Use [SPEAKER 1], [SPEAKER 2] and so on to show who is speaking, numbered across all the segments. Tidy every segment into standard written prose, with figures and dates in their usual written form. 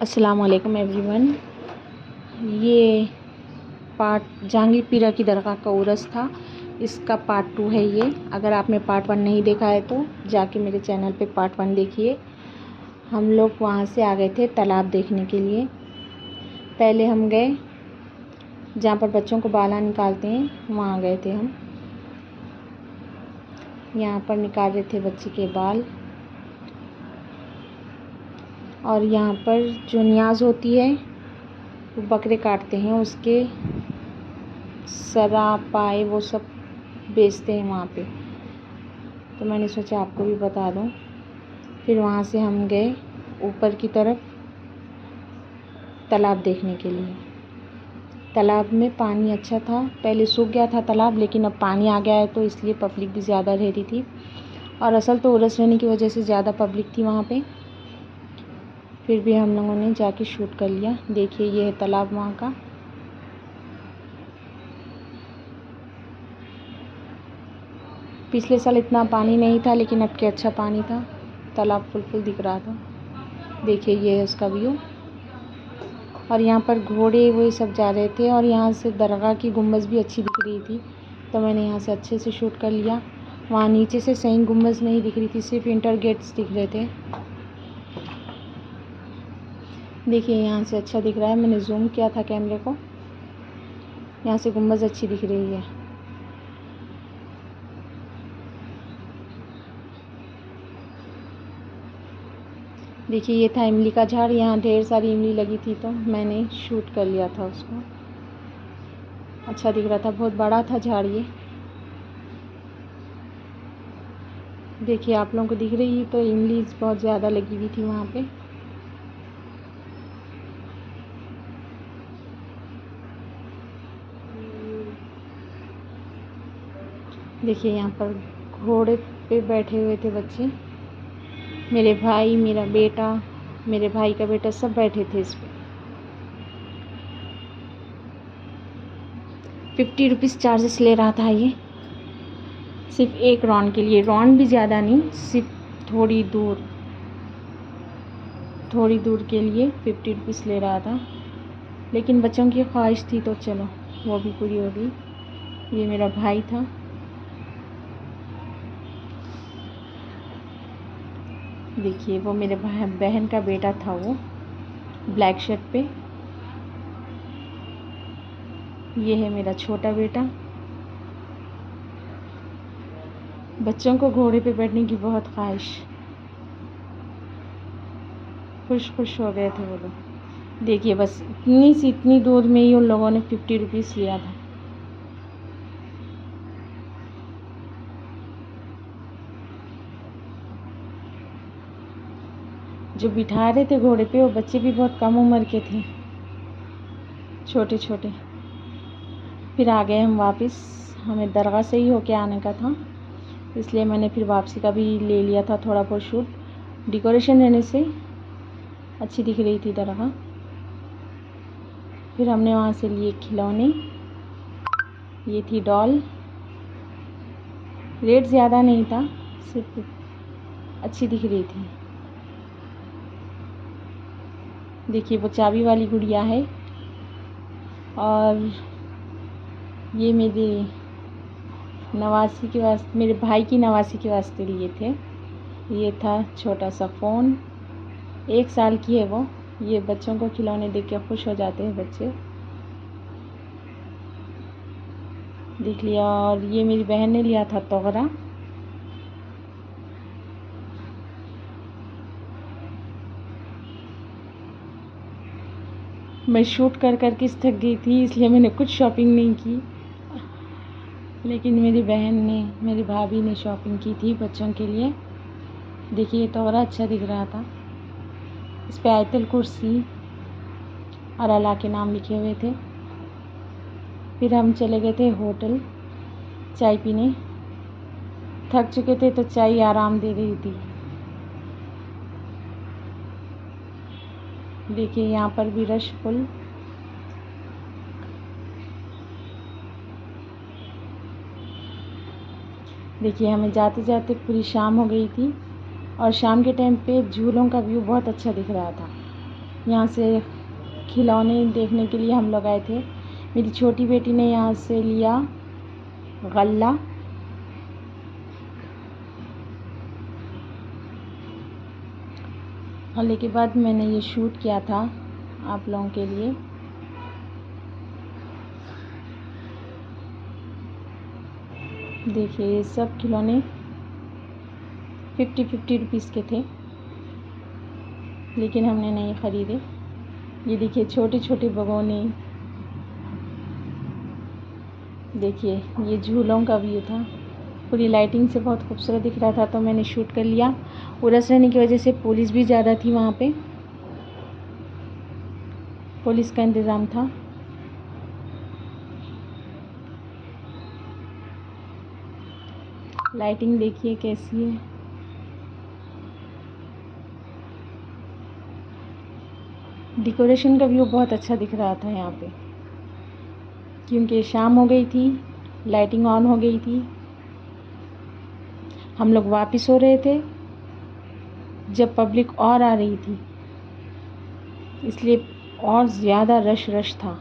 [SPEAKER 1] अस्सलामुअलैकुम एवरीवन। ये पार्ट जहांगीर पीरा की दरगाह का उर्स था, इसका पार्ट 2 है ये। अगर आपने पार्ट 1 नहीं देखा है तो जाके मेरे चैनल पे पार्ट 1 देखिए। हम लोग वहाँ से आ गए थे तालाब देखने के लिए। पहले हम गए जहाँ पर बच्चों को बाला निकालते हैं, वहाँ गए थे हम। यहाँ पर निकाल रहे थे बच्चे के बाल। और यहाँ पर जो न्याज होती है वो बकरे काटते हैं, उसके सरा पाए वो सब बेचते हैं वहाँ पे। तो मैंने सोचा आपको भी बता दूँ। फिर वहाँ से हम गए ऊपर की तरफ तालाब देखने के लिए। तालाब में पानी अच्छा था, पहले सूख गया था तालाब, लेकिन अब पानी आ गया है तो इसलिए पब्लिक भी ज़्यादा रह रही थी। और असल तो उर्स रहने की वजह से ज़्यादा पब्लिक थी वहाँ पे। फिर भी हम लोगों ने जाके शूट कर लिया। देखिए ये है तालाब वहाँ का। पिछले साल इतना पानी नहीं था, लेकिन अब के अच्छा पानी था, तालाब फुल दिख रहा था। देखिए ये है उसका व्यू। और यहाँ पर घोड़े वो सब जा रहे थे, और यहाँ से दरगाह की गुम्बज भी अच्छी दिख रही थी, तो मैंने यहाँ से अच्छे से शूट कर लिया। वहाँ नीचे से सही गुम्बज नहीं दिख रही थी, सिर्फ इंटर गेट्स दिख रहे थे। देखिए यहाँ से अच्छा दिख रहा है, मैंने जूम किया था कैमरे को। यहाँ से गुम्बज अच्छी दिख रही है। देखिए ये था इमली का झाड़, यहाँ ढेर सारी इमली लगी थी तो मैंने शूट कर लिया था उसको। अच्छा दिख रहा था, बहुत बड़ा था झाड़ ये। देखिए आप लोगों को दिख रही है तो इमली बहुत ज़्यादा लगी हुई थी वहाँ पे। देखिए यहाँ पर घोड़े पे बैठे हुए थे बच्चे, मेरे भाई, मेरा बेटा, मेरे भाई का बेटा, सब बैठे थे इस पर। 50 रुपीज़ चार्जेस ले रहा था ये, सिर्फ एक राउंड के लिए। राउंड भी ज़्यादा नहीं, सिर्फ थोड़ी दूर के लिए 50 रुपीज़ ले रहा था। लेकिन बच्चों की ख्वाहिश थी तो चलो वो भी पूरी हो गई। ये मेरा भाई था। देखिए वो मेरे बहन का बेटा था, वो ब्लैक शर्ट पे। ये है मेरा छोटा बेटा। बच्चों को घोड़े पे बैठने की बहुत ख्वाहिश, खुश हो गए थे वो लोग। देखिए बस इतनी दूर में ही उन लोगों ने 50 रुपीज़ लिया था। जो बिठा रहे थे घोड़े पे वो बच्चे भी बहुत कम उम्र के थे, छोटे छोटे। फिर आ गए हम वापस, हमें दरगाह से ही होके आने का था, इसलिए मैंने फिर वापसी का भी ले लिया था थोड़ा बहुत शूट। डेकोरेशन रहने से अच्छी दिख रही थी दरगाह। फिर हमने वहाँ से लिए खिलौने। ये थी डॉल, रेट ज़्यादा नहीं था, सिर्फ अच्छी दिख रही थी। देखिए वो चाबी वाली गुड़िया है। और ये मेरे नवासी के वास्ते, मेरे भाई की नवासी के वास्ते लिए थे। ये था छोटा सा फ़ोन, 1 साल की है वो। ये बच्चों को खिलौने देख के खुश हो जाते हैं बच्चे, देख लिया। और ये मेरी बहन ने लिया था तोगरा। मैं शूट कर किस थक गई थी, इसलिए मैंने कुछ शॉपिंग नहीं की, लेकिन मेरी बहन ने, मेरी भाभी ने शॉपिंग की थी बच्चों के लिए। देखिए ये तोगरा अच्छा दिख रहा था, इस पे आयतल कुर्सी और अल्लाह के नाम लिखे हुए थे। फिर हम चले गए थे होटल चाय पीने। थक चुके थे तो चाय आराम दे रही थी। देखिए यहाँ पर भी रश फुल। देखिए हमें जाते जाते पूरी शाम हो गई थी, और शाम के टाइम पे झूलों का व्यू बहुत अच्छा दिख रहा था। यहाँ से खिलौने देखने के लिए हम लोग आए थे। मेरी छोटी बेटी ने यहाँ से लिया गल्ला, गल्ले के बाद मैंने ये शूट किया था आप लोगों के लिए। देखिए ये सब खिलौने 50-50 रुपीज़ के थे, लेकिन हमने नहीं ख़रीदे। ये देखिए छोटे छोटे भगोने, देखिए ये झूलों का व्यू था। पूरी लाइटिंग से बहुत खूबसूरत दिख रहा था, तो मैंने शूट कर लिया। उड़स रहने की वजह से पुलिस भी ज़्यादा थी, वहाँ पे पुलिस का इंतज़ाम था। लाइटिंग देखिए कैसी है। डेकोरेशन का व्यू बहुत अच्छा दिख रहा था यहाँ पे, क्योंकि शाम हो गई थी, लाइटिंग ऑन हो गई थी। हम लोग वापस हो रहे थे जब पब्लिक और आ रही थी, इसलिए और ज़्यादा रश था।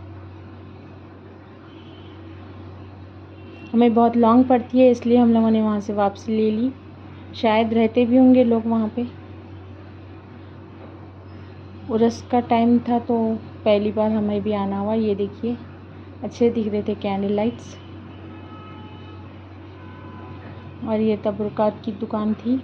[SPEAKER 1] हमें बहुत लॉन्ग पड़ती है, इसलिए हम लोगों ने वहाँ से वापसी ले ली। शायद रहते भी होंगे लोग वहाँ पे। उर्स का टाइम था तो पहली बार हमें भी आना हुआ। ये देखिए अच्छे दिख रहे थे कैंडल लाइट्स। और ये तबरुकात की दुकान थी।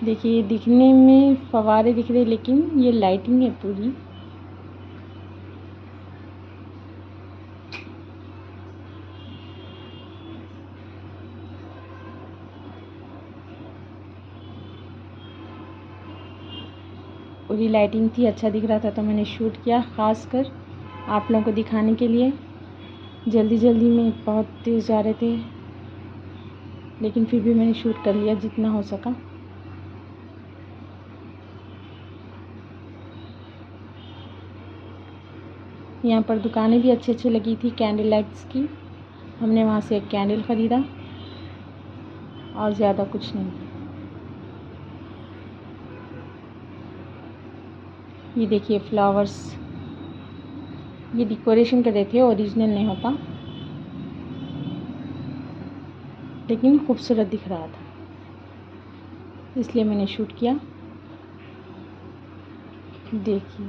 [SPEAKER 1] देखिए ये दिखने में फवारे दिख रहे, लेकिन ये लाइटिंग है पूरी। पूरी लाइटिंग थी, अच्छा दिख रहा था, तो मैंने शूट किया ख़ास कर आप लोगों को दिखाने के लिए। जल्दी जल्दी में बहुत तेज़ जा रहे थे, लेकिन फिर भी मैंने शूट कर लिया जितना हो सका। यहाँ पर दुकानें भी अच्छी लगी थी कैंडल लाइट्स की। हमने वहाँ से एक कैंडल ख़रीदा और ज़्यादा कुछ नहीं। ये देखिए फ्लावर्स, ये डेकोरेशन कर रहे थे, ओरिजिनल नहीं होता, लेकिन खूबसूरत दिख रहा था, इसलिए मैंने शूट किया। देखिए,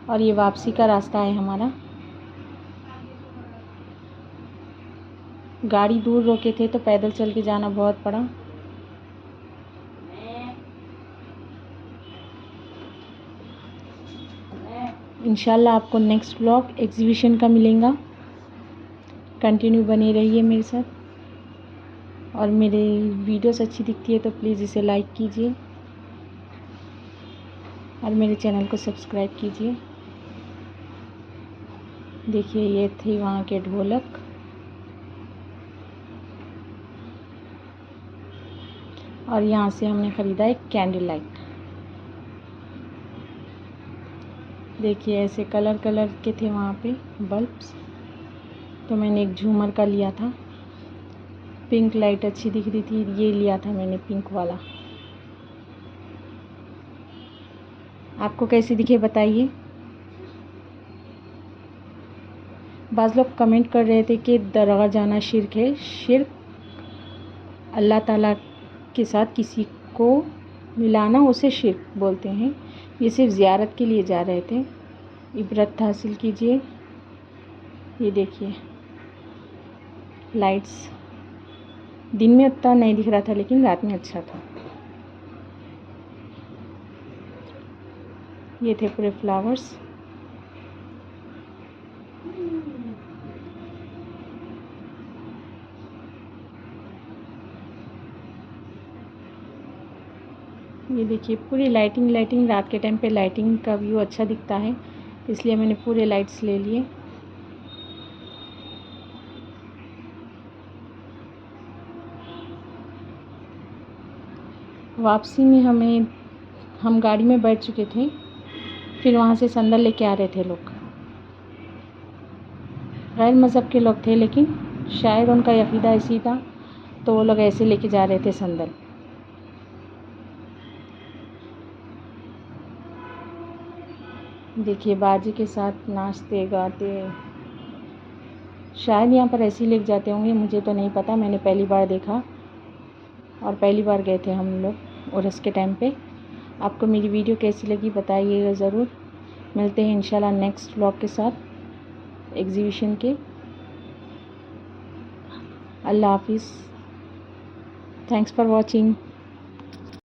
[SPEAKER 1] और ये वापसी का रास्ता है हमारा। गाड़ी दूर रोके थे तो पैदल चल के जाना बहुत पड़ा। इंशाल्लाह आपको नेक्स्ट व्लॉग एग्जीबिशन का मिलेगा। कंटिन्यू बने रहिए मेरे साथ। और मेरे वीडियोस अच्छी दिखती है तो प्लीज़ इसे लाइक कीजिए और मेरे चैनल को सब्सक्राइब कीजिए। देखिए ये थे वहाँ के ढोलक। और यहाँ से हमने ख़रीदा एक कैंडल लाइट। देखिए ऐसे कलर के थे वहाँ पे बल्ब्स, तो मैंने एक झूमर का लिया था। पिंक लाइट अच्छी दिख रही थी, ये लिया था मैंने पिंक वाला। आपको कैसी दिखे बताइए। बाज़ लोग कमेंट कर रहे थे कि दरगाह जाना शिर्क है। शिर्क अल्लाह ताला के साथ किसी को मिलाना, उसे शिर्क बोलते हैं। ये सिर्फ ज़ियारत के लिए जा रहे थे, इबरत हासिल कीजिए। ये देखिए लाइट्स, दिन में उतना नहीं दिख रहा था, लेकिन रात में अच्छा था। ये थे पूरे फ्लावर्स। ये देखिए पूरी लाइटिंग रात के टाइम पे लाइटिंग का व्यू अच्छा दिखता है, इसलिए मैंने पूरे लाइट्स ले लिए। वापसी में हम गाड़ी में बैठ चुके थे, फिर वहाँ से संदल लेके आ रहे थे लोग। गैर मज़हब के लोग थे, लेकिन शायद उनका अक़ीदा ऐसी था तो वो लोग ऐसे लेके जा रहे थे संदल। देखिए बाजी के साथ नाचते गाते, शायद यहाँ पर ऐसे ही लेके जाते होंगे, मुझे तो नहीं पता, मैंने पहली बार देखा और पहली बार गए थे हम लोग उर्स के टाइम पे। आपको मेरी वीडियो कैसी लगी बताइएगा ज़रूर। मिलते हैं इंशाल्लाह नेक्स्ट व्लॉग के साथ एग्जीबिशन के। अल्लाह हाफिज़। Thanks for watching.